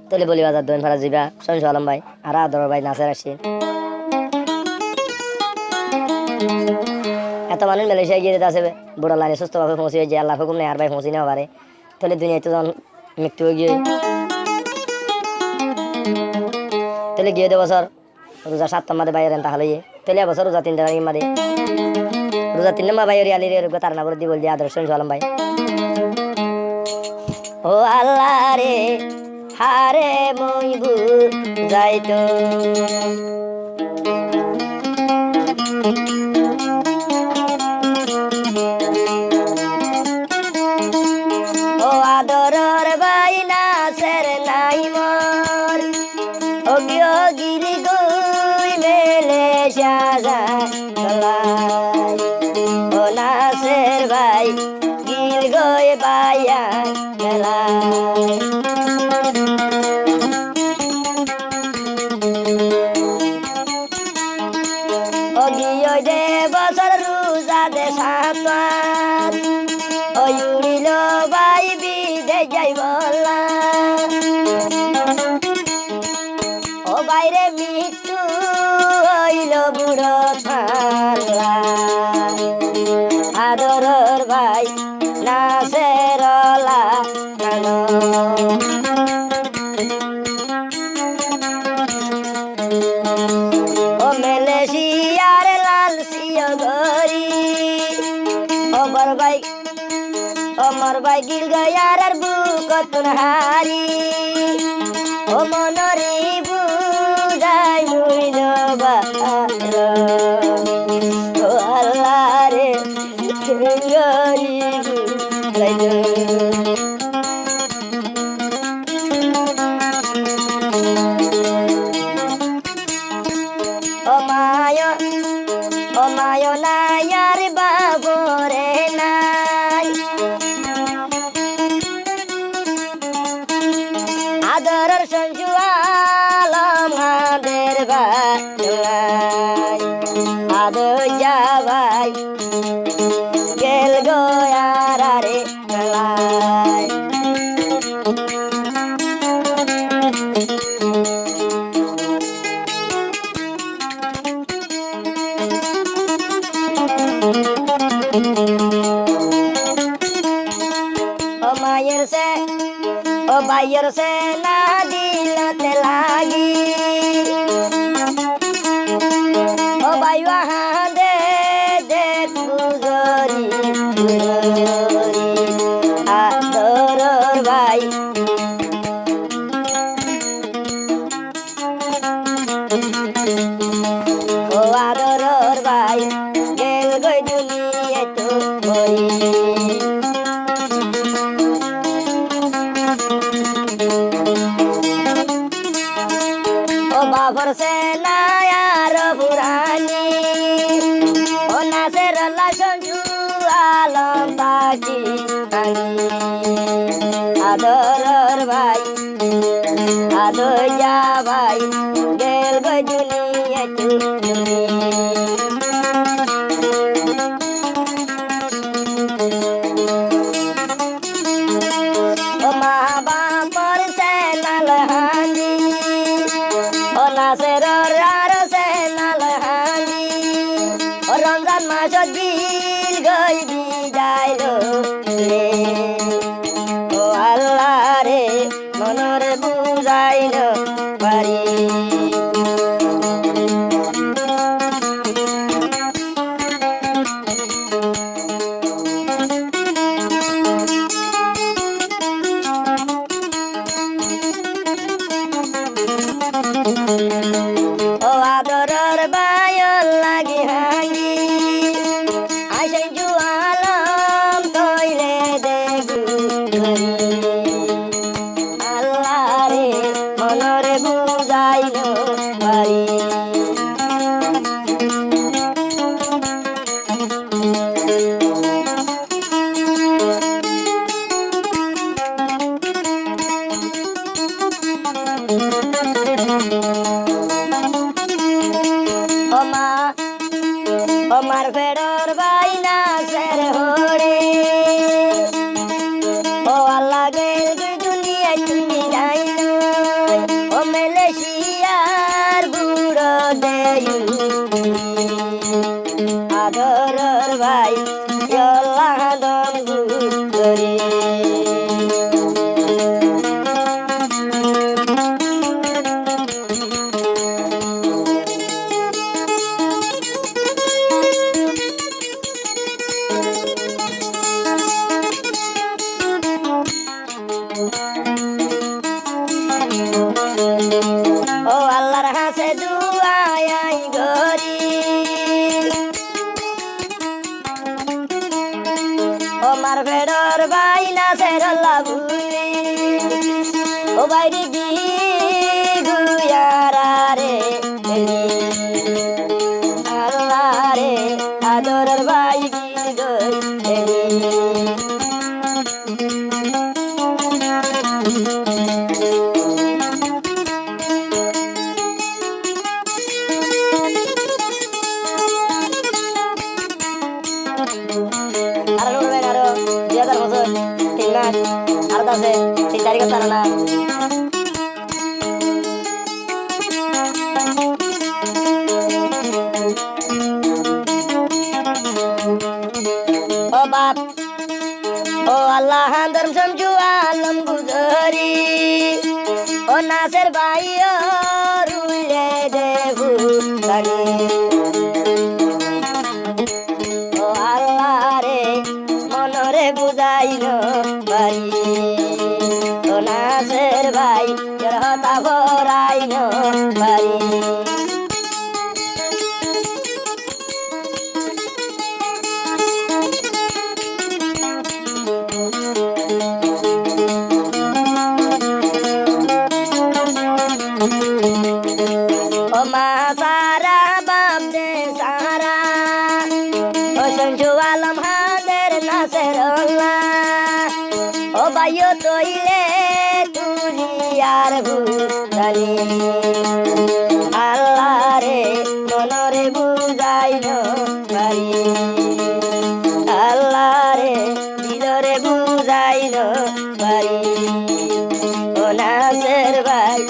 তাহলে বলি বাজার দোন ফারা জিবা সঞ্জু আলম ভাই আর আদর ভাই নাসের আসি এত মানুষ মালয়েশিয়া গিয়ে আছে বুড়া লাইনে সুস্থভাবে পৌঁছে যে আল্লাহ হুকুম নেই আর ভাই পৌঁছে নেওয়া পারে তাহলে দুনিয়ায় তো যখন মৃত্যু হয়ে গিয়ে তাহলে গিয়ে দে বছর রোজা 7 মাদে বাইরেন তাহলে তাহলে বছর রোজা 3 তারিখ মাদে রোজা 3 মা বাইরে আলির এরকম তার না করে দি বল দি আদর সঞ্জু আলম ভাই ও আল্লাহ রে হারে মইবু যাইতো ও আদরর ভাই নাসের নাই মর ও গিয়ে গিলি গুই মেলে সাজা ও নাসের ভাই গিল গই বাইয়া মেলা ও গিয়ে দে বছর রোজা দে 7 মাস ও উড়িল ভাই বিদে যাই বলা ও বাইরে মৃত্যু হইল বুড়ো থালা আদরর ভাই নাসের কানো ও মালয়েশিয়ার লাল সিও গরি ও বরবাই ও মরবাই গিল গয়ার আর বুকতুন হারি ও মনরি বুঝাই মুইল বালো ও আল্লাহ রে গরিব লাইলো ও মায় নায়ার বাবরে নাই আদরর সঞ্জু আলম হাদের ভাই আদর যা ভাই গেল গয়ার রে লাই ও মায়ের সে ও বাইয়ের সে না দিলতে লাগি ও বাইয়া হাদে দে গুজরি আদরর ভাই ও আদরর ভাই গেল গই দুনিয়া তো হই ও বাবর সে নায়ার পুরানি ও নাসের আল্লাহ সঞ্জু আলম পাকি আদরর ভাই আদর যা ভাই গেল গই দুনিয়া তুমি ও মা বাপর সে নাল হানি ও নাসের আর সে নাল হানি ও রমজান মাস দিল গই বিদায় রে ও আল্লাহ রে মনর বুঝাইল পারি ও আদরর বায়ল লাগি হাঙ্গি আইসে জুয়ালম তৈলে দেখু আল্লাহ রে মনরে বুঝাইল পারি আমার ফেরর ভাই নাসের হরে ও আল্লাহ গেল দুনিয়ায় তুমি যাইনো ও আল্লাহর হাসে দুয়াই গরি ও মার বেড়র ভাই না সেরল্লা ভুলি ও বাইরে গি গুয়ারা রে আল্লাহ রে আদরের ভাই গি গই আর উড়বেন আরো 2000 বছর 3 মাস আর আছে 3 তারিখ তারা না ও বাপ ও আল্লাহ ধর্ম সমঝু আলম গুজরি ও নাসের ভাই ও রুলে দেবু গানি ও আল্লাহ রে মনরে বুঝাইল বাড়ি ও নাসের ভাই হতা ভরাইল বাড়ি ও মা সারা বাপ দে সারা ও সঞ্জু আলম হাদের নাসের ও ভাইও তৈলে তুলি আর ভুতালি আল্লাহ রে মনরে বুঝাইল বাড়ি আল্লাহ রে দিলরে বুঝাইল বাড়ি ও নাসের ভাই